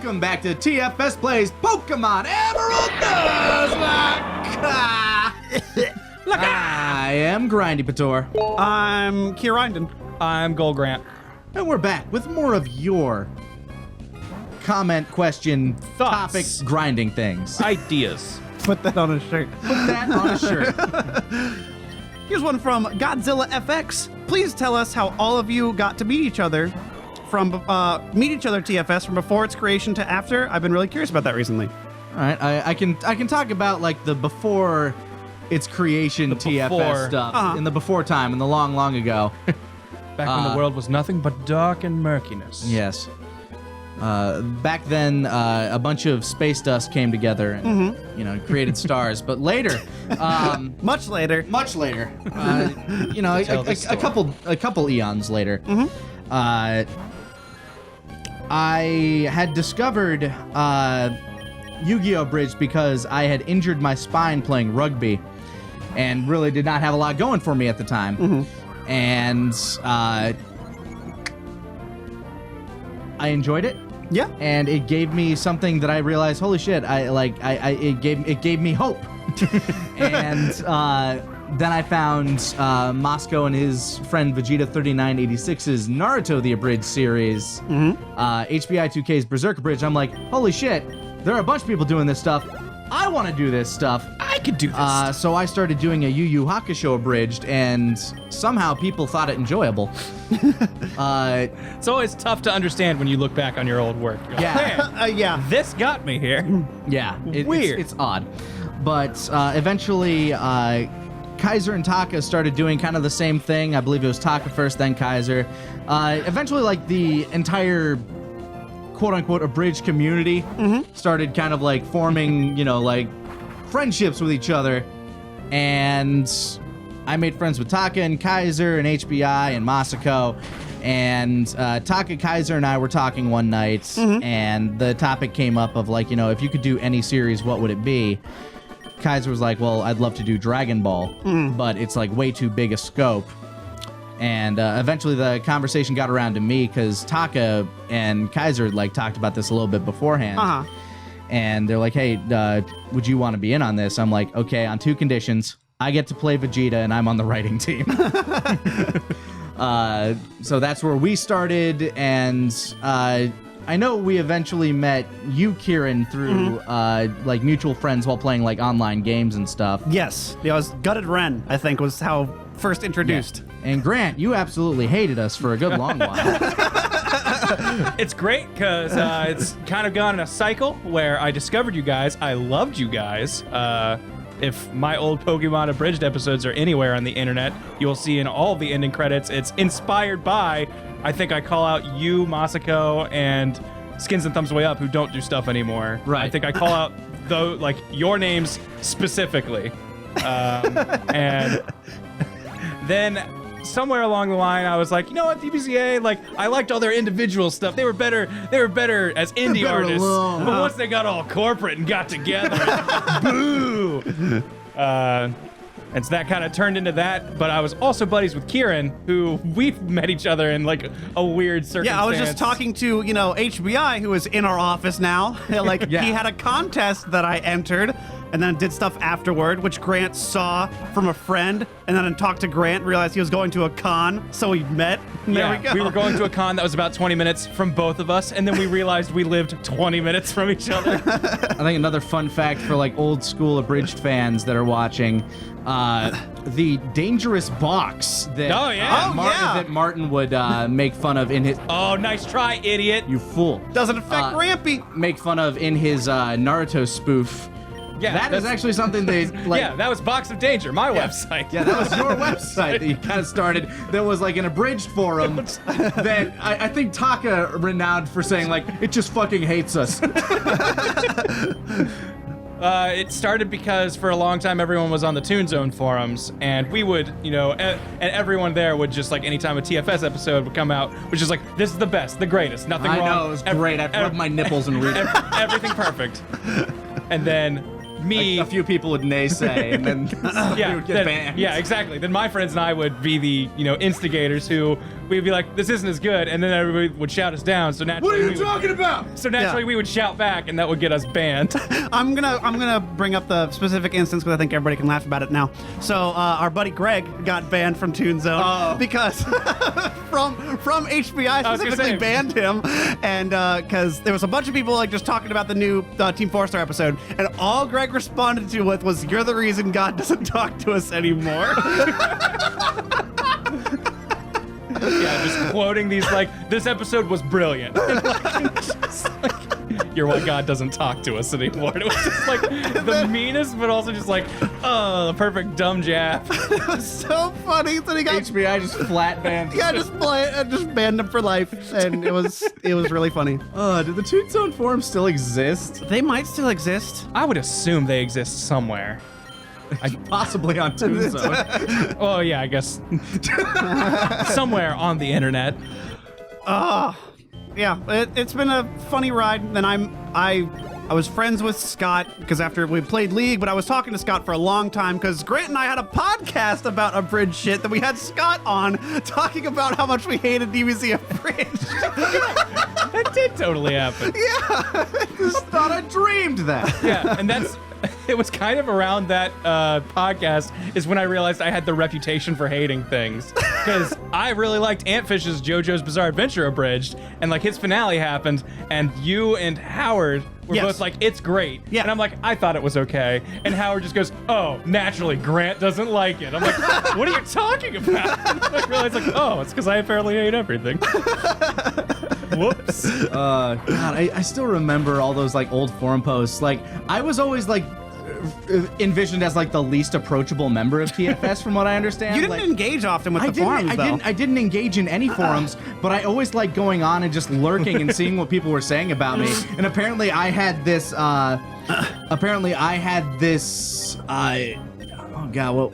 Welcome back to TFS Plays Pokemon Emerald Nuzlocke! I am Grindy Pator. I'm Kierindon. I'm Gold Grant. And we're back with more of your comment, question, Thoughts. topic, grinding things. Ideas. Put that on a shirt. Put that on a shirt. Here's one from Godzilla FX. Please tell us how all of you got to meet each other TFS from before its creation to after. I've been really curious about that recently. All right, I can talk about like the before its creation TFS stuff in the before time, in the long ago. Back when the world was nothing but dark and murkiness. Yes. Back then, a bunch of space dust came together and, created stars. But later, Much later. a couple eons later, I had discovered Yu-Gi-Oh! Bridge because I had injured my spine playing rugby and really did not have a lot going for me at the time. And I enjoyed it. Yeah. And it gave me something that I realized, holy shit, it gave me hope. And then I found Moscow and his friend Vegeta 3986's Naruto the Abridged series, HBI 2K's Berserker Bridge. I'm like, holy shit, there are a bunch of people doing this stuff. I want to do this stuff. I could do this. So I started doing a Yu Yu Hakusho abridged, and somehow people thought it enjoyable. It's always tough to understand when you look back on your old work. You're like, Yeah. "Man, Yeah. this got me here." Yeah, Weird. It's odd. But eventually, Kaiser and Taka started doing kind of the same thing. I believe it was Taka first, then Kaiser. Eventually, like, the entire quote-unquote abridged community started kind of, like, forming, like, friendships with each other. And I made friends with Taka and Kaiser and HBI and Masako. And Taka, Kaiser, and I were talking one night, and the topic came up of, like, if you could do any series, what would it be? Kaiser was like, well, I'd love to do Dragon Ball, but it's, like, way too big a scope. And eventually the conversation got around to me because Taka and Kaiser, like, talked about this a little bit beforehand. And they're like, hey, would you want to be in on this? I'm like, okay, on two conditions. I get to play Vegeta, and I'm on the writing team. So that's where we started, and I know we eventually met you, Kieran, through like mutual friends while playing like online games and stuff. Yes. Yeah, I was Gutted Ren, I think, was how first introduced. Yeah. And Grant, you absolutely hated us for a good long while. It's great because it's kind of gone in a cycle where I discovered you guys. I loved you guys. If my old Pokemon Abridged episodes are anywhere on the internet, you'll see in all the ending credits, it's inspired by, I think I call out you, Masako, and Skins and Thumbs Way Up, who don't do stuff anymore. Right. I think I call out, though, like, your names specifically. And then somewhere along the line, I was like, you know what, DBCA, like, I liked all their individual stuff. They were better as indie better artists. alone. But once they got all corporate and got together, boo! And so that kind of turned into that. But I was also buddies with Kieran, who we've met each other in like a weird circumstance. Yeah, I was just talking to, HBI, who is in our office now. Like, Yeah. he had a contest that I entered, and then did stuff afterward, which Grant saw from a friend, and then talked to Grant, realized he was going to a con, so we met, and there we go. We were going to a con that was about 20 minutes from both of us, and then we realized we lived 20 minutes from each other. I think another fun fact for like old school abridged fans that are watching, the dangerous box that, that Martin would make fun of in his... Oh, nice try, idiot. You fool. Doesn't affect Rampy. Make fun of in his Naruto spoof. Yeah, that is actually something they like. Yeah, that was Box of Danger, my website. Yeah, that was your website that you kind of started. That was like an abridged forum that I think Taka renowned for saying like it just fucking hates us. It started because for a long time everyone was on the Toon Zone forums, and we would, and everyone there would just like anytime a TFS episode would come out, was just like, this is the best, the greatest, nothing wrong. I know, it was great. I'd rub my nipples and read it. Everything perfect. And then me. A few people would naysay, and then somebody would get banned. Yeah, exactly. Then my friends and I would be the instigators who we'd be like, this isn't as good, and then everybody would shout us down. So naturally, What are you talking about? So naturally, we would shout back, and that would get us banned. I'm gonna bring up the specific instance because I think everybody can laugh about it now. So our buddy Greg got banned from Toon Zone because from HBI specifically banned him, and because there was a bunch of people like just talking about the new Team 4-Star episode, and all Greg responded to with was, "You're the reason God doesn't talk to us anymore." Yeah, just quoting these like, this episode was brilliant. Just, like, you're why God doesn't talk to us anymore. And it was just like the meanest, but also just like, the perfect dumb jab. It was so funny that he got HBI just flat banned. yeah, just banned him for life, and it was really funny. Do the Toon Zone forums still exist? They might still exist. I would assume they exist somewhere. Possibly on Toon Zone. Oh yeah, I guess somewhere on the internet. Yeah, it's been a funny ride. Then I was friends with Scott because after we played League, but I was talking to Scott for a long time because Grant and I had a podcast about Abridged shit that we had Scott on talking about how much we hated DBZ Abridged. That did totally happen. Just thought I dreamed that. Yeah, and it was kind of around that podcast is when I realized I had the reputation for hating things. Because I really liked Antfish's JoJo's Bizarre Adventure Abridged, and like his finale happened, and you and Howard were both like, it's great. Yeah. And I'm like, I thought it was okay. And Howard just goes, oh, naturally, Grant doesn't like it. I'm like, what are you talking about? And I realized like, oh, it's because I apparently hate everything. Whoops. God, I still remember all those like old forum posts. Like I was always like envisioned as like the least approachable member of TFS from what I understand. You didn't like, engage often with the forums, though. I didn't engage in any forums, but I always liked going on and just lurking and seeing what people were saying about me. And apparently I had this oh god, well,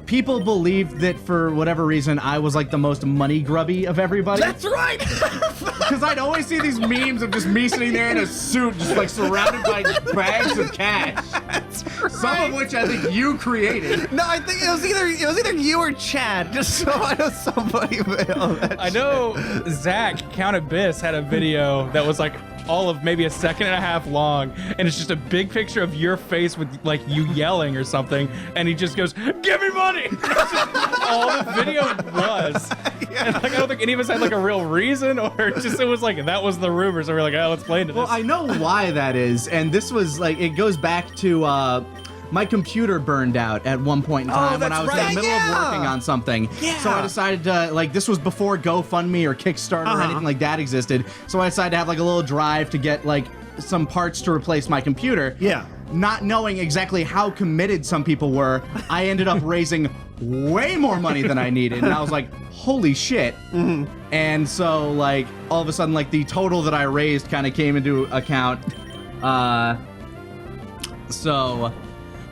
people believed that for whatever reason I was like the most money grubby of everybody. That's right. Because I'd always see these memes of just me sitting there in a suit, just like surrounded by bags of cash. That's right. Some of which I think you created. No, I think it was either you or Chad. Just so I know somebody mailed that. I know Zach, Count Abyss, had a video that was like all of maybe a second and a half long, and it's just a big picture of your face with like you yelling or something, and he just goes, "Give me money!" That's just all the video was. And like I don't think any of us had like a real reason, or just it was like that was the rumor, so we're like, oh, let's play into this. Well, I know why that is, and this was like, it goes back to my computer burned out at one point in time when I was in the middle of working on something. Yeah. So I decided to, like, this was before GoFundMe or Kickstarter or anything like that existed. So I decided to have like a little drive to get like some parts to replace my computer. Yeah. Not knowing exactly how committed some people were, I ended up raising way more money than I needed. And I was like, holy shit. And so, like, all of a sudden, like, the total that I raised kind of came into account.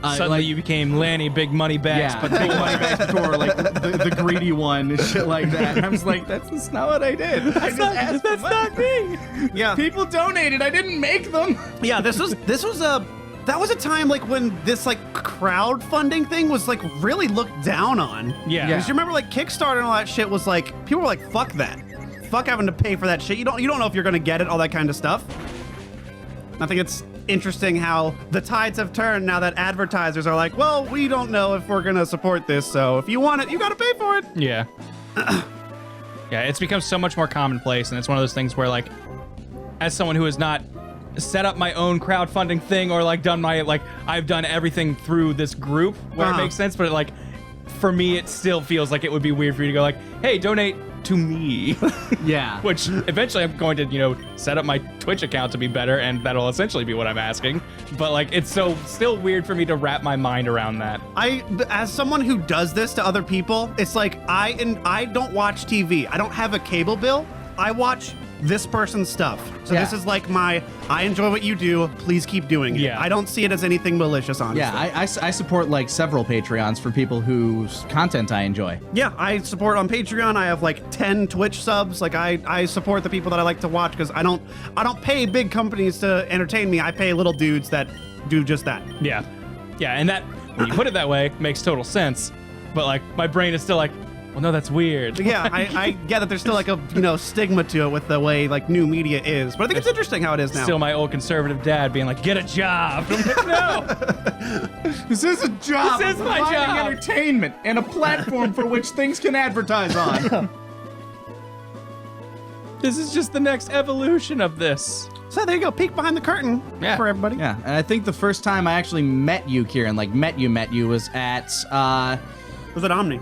Suddenly like, you became Lanny Big Money Bags, yeah, but big money bags before, like the greedy one and shit like that. And I was like, that's not what I did. I just asked for money. not me. Yeah. People donated. I didn't make them. Yeah, that was a time like when this like crowdfunding thing was like really looked down on. Yeah. Because you remember like Kickstarter and all that shit was like, people were like, fuck that. Fuck having to pay for that shit. You don't know if you're gonna get it, all that kind of stuff. I think it's interesting how the tides have turned now that advertisers are like, well, we don't know if we're gonna support this, so if you want it, you gotta pay for it. Yeah. Yeah, it's become so much more commonplace, and it's one of those things where, like, as someone who has not set up my own crowdfunding thing or, like, done my, like, I've done everything through this group where it makes sense, but, like, for me, it still feels like it would be weird for you to go, like, hey, donate to me. Yeah. Which eventually I'm going to, set up my Twitch account to be better, and that'll essentially be what I'm asking. But, like, it's still weird for me to wrap my mind around that. As someone who does this to other people, it's like I don't watch TV. I don't have a cable bill. I watch this person's stuff. So Yeah. this is like I enjoy what you do. Please keep doing it. Yeah. I don't see it as anything malicious, honestly. Yeah, I support like several Patreons for people whose content I enjoy. Yeah, I support on Patreon. I have like 10 Twitch subs. Like I support the people that I like to watch because I don't pay big companies to entertain me. I pay little dudes that do just that. Yeah. Yeah, and that, when you put it that way, makes total sense. But, like, my brain is still like, well, no, that's weird. Yeah, I get that there's still like a stigma to it with the way like new media is, but I think it's interesting how it is now. Still my old conservative dad being like, get a job. I'm like, no. This is a job. This is my Providing job. entertainment and a platform for which things can advertise on. This is just the next evolution of this. So there you go, peek behind the curtain for everybody. Yeah, and I think the first time I actually met you, Kieran, like met you was at Was it Omni?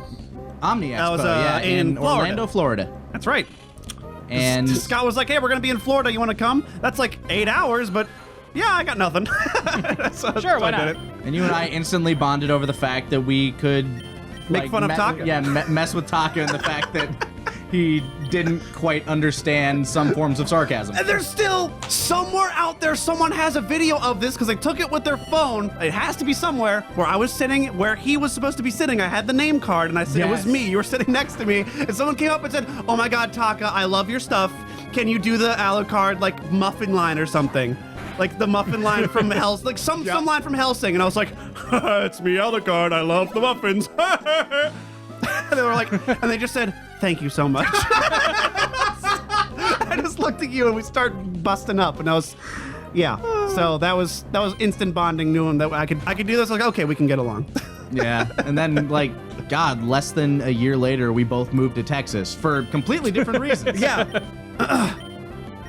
Omni Expo, That was, in Florida. Orlando, Florida. That's right. And Scott was like, hey, we're going to be in Florida. You want to come? That's like 8 hours, but yeah, I got nothing. Sure, why I did not? it. and you and I instantly bonded over the fact that we could Make fun of Taka. Yeah, mess with Taka and the fact that he didn't quite understand some forms of sarcasm. And there's still somewhere out there, someone has a video of this because they took it with their phone. It has to be somewhere where I was sitting where he was supposed to be sitting. I had the name card and I said, It was Yes. me. You were sitting next to me. And someone came up and said, oh my God, Taka, I love your stuff. Can you do the Alucard like muffin line or something? Like the muffin line from Hellsing, like some line from Hellsing. And I was like, it's me, Alucard. I love the muffins. They were like, and they just said, thank you so much. I just looked at you and we start busting up, and I was, yeah. So that was instant bonding. Knew him that I could do this. Like, okay, we can get along. Yeah, and then like, God, less than a year later, we both moved to Texas for completely different reasons. Yeah.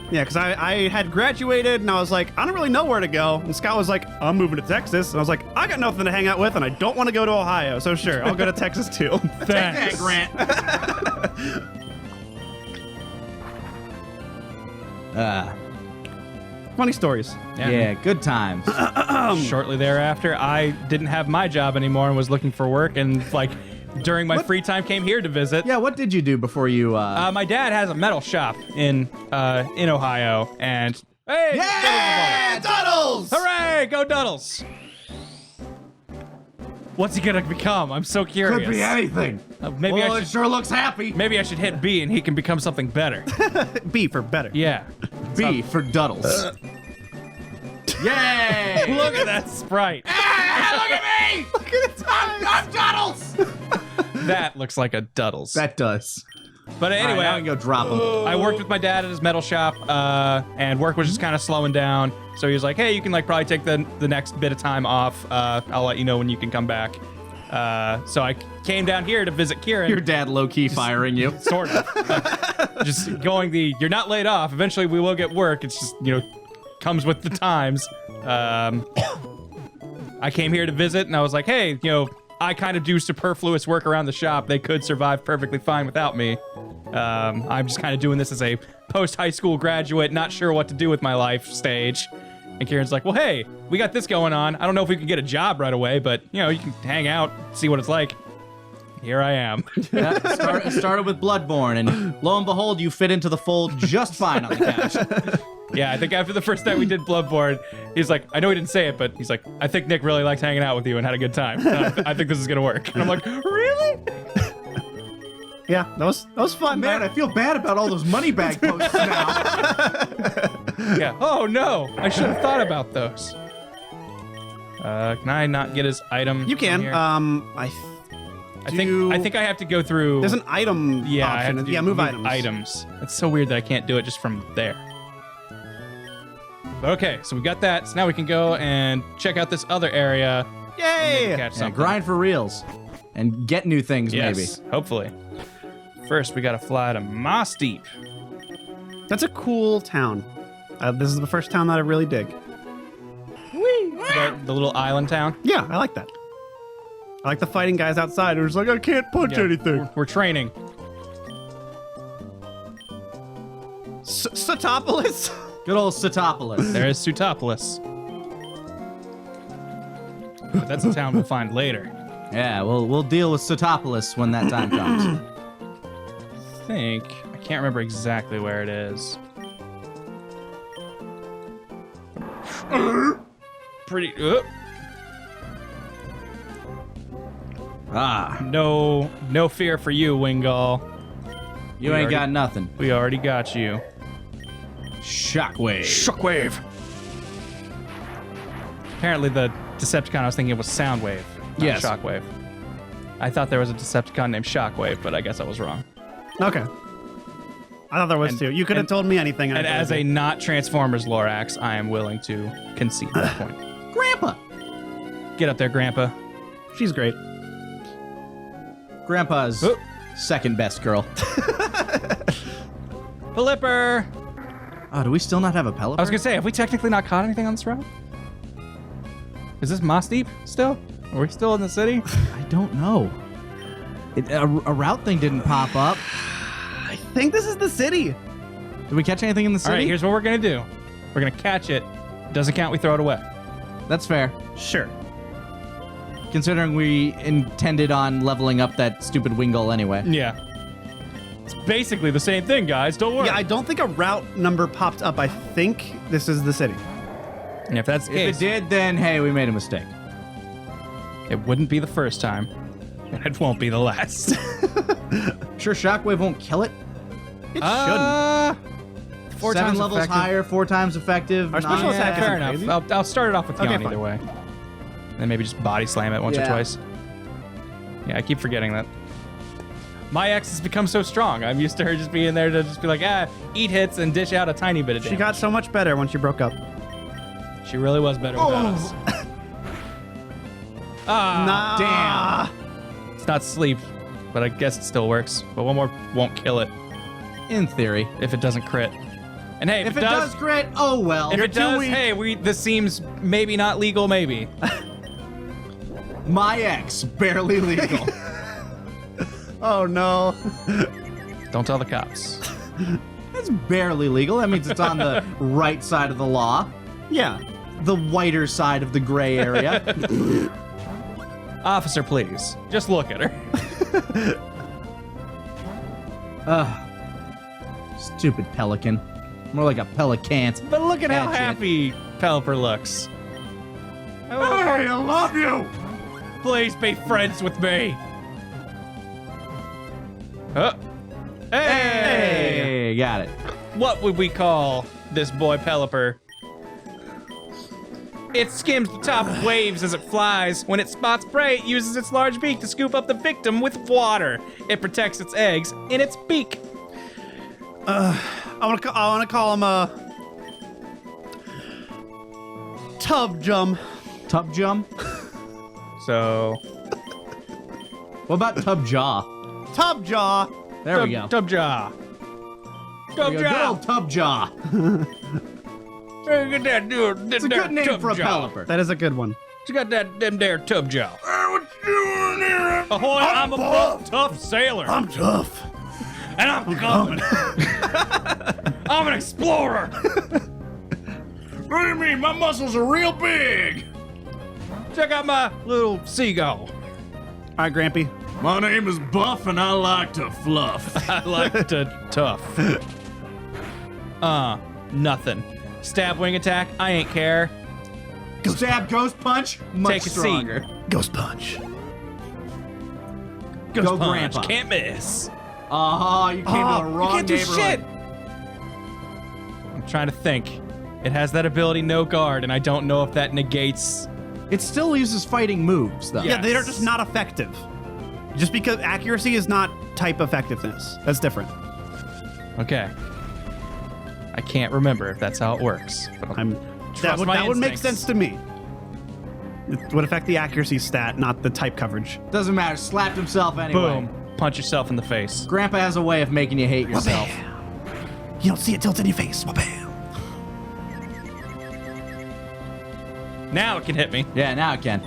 Yeah, because I had graduated and I was like, I don't really know where to go. And Scott was like, I'm moving to Texas. And I was like, I got nothing to hang out with and I don't want to go to Ohio. So sure, I'll go to Texas too. Thanks. Grant. Funny stories. Yeah, good times. Shortly thereafter, I didn't have my job anymore and was looking for work, and like during my free time came here to visit. Yeah, what did you do before you? My dad has a metal shop in Ohio, and hey, Yeah, Duddles! hooray, go Duddles! What's he gonna become? I'm so curious. Could be anything. Maybe well, I it should, sure looks happy. maybe I should hit B and he can become something better. B for better. Yeah. B for Duddles. Yay! Look at that sprite. Look at me! Look at it! I'm Duddles! That looks like a Duddles. That does. But anyway, All right, now I can go drop him. I worked with my dad at his metal shop, and work was just kind of slowing down. So he was like, hey, you can like probably take the next bit of time off. I'll let you know when you can come back. So I came down here to visit Kieran. Your dad low-key firing you. Sort of. Just going you're not laid off. Eventually we will get work. It's just, comes with the times. I came here to visit and I was like, hey, I kind of do superfluous work around the shop. They could survive perfectly fine without me. I'm just kind of doing this as a post-high school graduate, not sure what to do with my life stage. And Kieran's like, well, hey, we got this going on. I don't know if we can get a job right away, but, you can hang out, see what it's like. Here I am. Yeah, started with Bloodborne, and lo and behold, you fit into the fold just fine on the couch. Yeah, I think after the first time we did Bloodborne, he's like, I know he didn't say it, but he's like, I think Nick really liked hanging out with you and had a good time. I think this is going to work. And I'm like, really? Yeah, that was fun, Man, I feel bad about all those money bag posts now. Yeah. Oh, no. I should have thought about those. Can I not get his item? You can. from here? I think I have to go through. There's an item Yeah, I have option. to Move items. Items. It's so weird that I can't do it just from there. But okay, so we got that. So now we can go and check out this other area. Yay! Catch Yeah, something. grind for reals. And get new things, Yes, hopefully. First, we gotta fly to Moss Deep. That's a cool town. This is the first town that I really dig. The little island town. Yeah, I like that. I like the fighting guys outside who's like, I can't punch Yeah, anything. We're training. Satopolis? maybe. Good old Satopolis. There is Sutopolis. But that's a town we'll find later. Yeah, we'll deal with Satopolis when that time comes. I can't remember exactly where it is. Pretty. No fear for you, Wingull. You We ain't already- got nothing. We already got you. Shockwave. Shockwave. Apparently the Decepticon I was thinking of was Soundwave, not Yes. Shockwave. I thought there was a Decepticon named Shockwave, but I guess I was wrong. Okay. I thought there was too. You could have told me anything. And as a not Transformers Lorax, I am willing to concede that point. Grandpa. Get up there, Grandpa. She's great. Grandpa's second best girl. Pelipper! Oh, do we still not have a Pelipper? I was gonna say, have we technically not caught anything on this route? Is this Moss Deep still? Are we still in the city? I don't know. A route thing didn't pop up. I think this is the city. Did we catch anything in the city? All right, here's what we're gonna do. We're gonna catch it. Doesn't count, we throw it away. That's fair. Sure. Considering we intended on leveling up that stupid Wingull anyway. Yeah. It's basically the same thing, guys. Don't worry. Yeah, I don't think a route number popped up. I think this is the city. And if that's the If case, it did, then hey, we made a mistake. it wouldn't be the first time. And it won't be the last. Sure, Shockwave won't kill it. It shouldn't. 4 7 times levels effective. higher, 4 times effective. Our special nine- attack Fair isn't crazy. enough. I'll start it off with Okay, Yon fine. either way. And maybe just body slam it once or Yeah. twice. Yeah, I keep forgetting that. My ex has become so strong. I'm used to her just being there to just be like, eat hits and dish out a tiny bit of damage. She got so much better when she broke up. She really was better without us. Nah. damn. It's not sleep, but I guess it still works. But one more won't kill it In theory. if it doesn't crit. And hey, If it does crit, oh well. if it too does, weak. hey, this seems maybe not legal, maybe. My ex, barely legal. Oh no. Don't tell the cops. That's barely legal. That means it's on the right side of the law. Yeah. The whiter side of the gray area. Officer, please. Just look at her. Stupid pelican. More like a pelicant. But look at how Hatchet. happy Pelipper looks. Hey, I love you! Please be friends with me. Hey! Hey, got it. What would we call this boy Pelipper? It skims the top of waves as it flies. When it spots prey, it uses its large beak to scoop up the victim with water. It protects its eggs in its beak. I want to call him a tub jum. Tub jump? So, What about tub jaw? Tub jaw. There we go. Tub jaw. There we Tub go. Good jaw. old tub jaw. Get that dude. It's a good name for a Pelipper. That is a good one. You got them there tub jaw. What you doing here? Ahoy, I'm a buff, tough sailor. I'm tough. And I'm coming. I'm an explorer. What do you mean? My muscles are real big. Check out my little seagull. All right, Grampy. My name is Buff and I like to fluff. I like to tough. Nothing. Stab wing attack, I ain't care. Stab ghost punch, much Take a seat. stronger. Ghost punch. Ghost Go punch, Grandpa. can't miss. Oh, you came to the wrong you can't do neighborhood. shit. I'm trying to think. It has that ability no guard, and I don't know if that negates. It still uses fighting moves, though. Yeah, they're Yes. just not effective. Just because accuracy is not type effectiveness. That's different. Okay. I can't remember if that's how it works. But That would, my that would make instincts. sense to me. It would affect the accuracy stat, not the type coverage. Doesn't matter. Slapped himself anyway. Boom. Punch yourself in the face. Grandpa has a way of making you hate yourself. You don't see it till it's in your face. Bam. Now it can hit me. Yeah, now it can.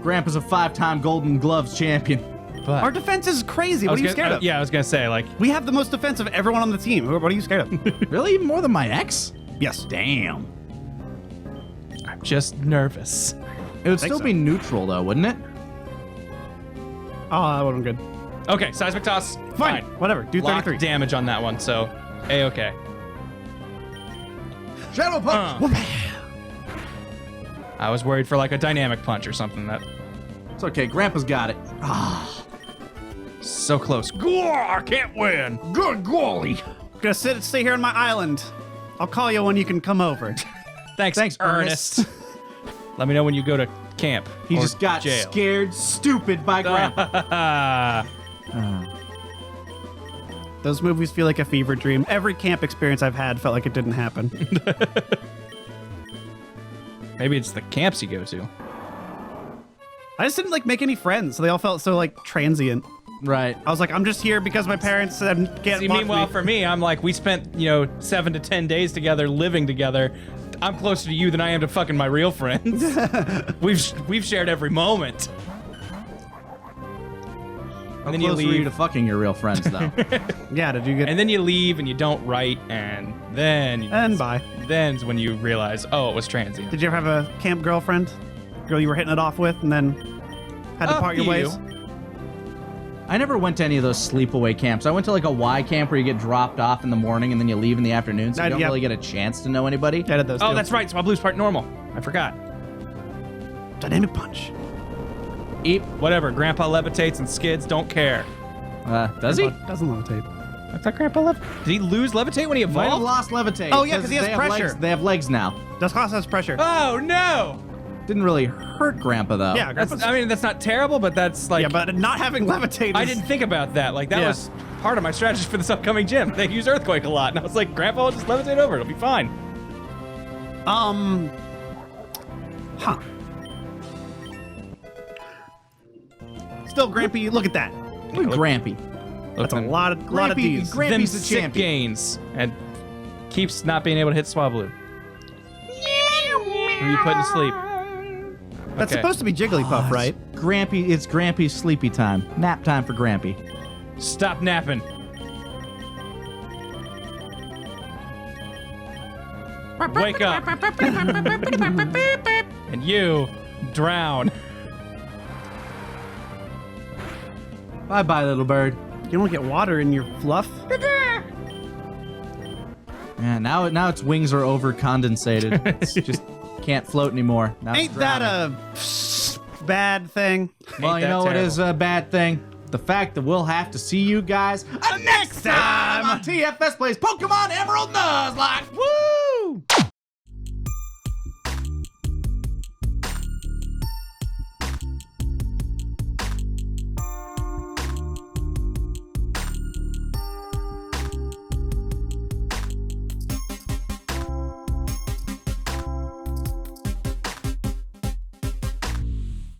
Grandpa's a 5-time Golden Gloves champion. But Our defense is crazy. What are you scared of? Yeah, I was gonna say, like, We have the most defense of everyone on the team. What are you scared of? Really? Even more than my ex? Yes. Damn. I'm just nervous. It would think still so. be neutral, though, wouldn't it? Oh, that would have been good. Okay, seismic toss. Fine. Whatever. Do Lock 33. damage on that one, so A-okay. Shadow punch! I was worried for like a dynamic punch or something. That It's okay. Grandpa's got it. so close. Gore, I can't win. Good golly. Gonna stay here on my island. I'll call you when you can come over. Thanks, Ernest. Let me know when you go to camp. He or just got jail. scared stupid by Grandpa. Those movies feel like a fever dream. Every camp experience I've had felt like it didn't happen. Maybe it's the camps you go to. I just didn't like make any friends, so they all felt so like transient. Right. I was like, I'm just here because my parents said can't. See, walk meanwhile, me. for me, I'm like, we spent 7 to 10 days together, living together. I'm closer to you than I am to fucking my real friends. we've shared every moment. How And then you close were you leave. to fucking your real friends, though? Yeah, did you get? And then you leave and you don't write, and then And bye. then's when you realize, oh, it was transient. Did you ever have a camp girlfriend? Girl you were hitting it off with, and then had to A part your few. ways? I never went to any of those sleepaway camps. I went to like a Y camp where you get dropped off in the morning and then you leave in the afternoon, so you don't Yeah. really get a chance to know anybody. I did those Oh, too. that's right. So my blues part normal. I forgot. Dynamic punch. Eep. Whatever. Grandpa levitates and skids. Don't care. Does he? Doesn't levitate. I thought Grandpa levitated. Did he lose levitate when he Might have evolved? lost levitate. Oh, yeah, 'cause he has they have pressure. Legs, they have legs now. Does cost us pressure. Oh no! Didn't really hurt Grandpa though. Yeah, That's, Grandpa's- I mean, that's not terrible, but that's like. yeah, but not having levitate. I is- didn't think about that. Like that Yeah. was part of my strategy for this upcoming gym. They use earthquake a lot, and I was like, Grandpa will just levitate over. It'll be fine. Huh. Still, Grampy, look at that. Look at Grampy. That's a lot of Grampy- D's. Grampy's Them the sick champion. gains and keeps not being able to hit Swablu. Who you put to sleep? That's Okay. supposed to be Jigglypuff, right? Grampy, it's Grampy's sleepy time. Nap time for Grampy. Stop napping. Wake up. And you drown. Bye-bye, little bird. You don't get water in your fluff. Yeah, now its wings are over condensated. It's just can't float anymore. Now it's Ain't that drowning. a bad thing? Well, Ain't you that know what terrible. is a bad thing? The fact that we'll have to see you guys next time on TFS Plays Pokemon Emerald Nuzlocke.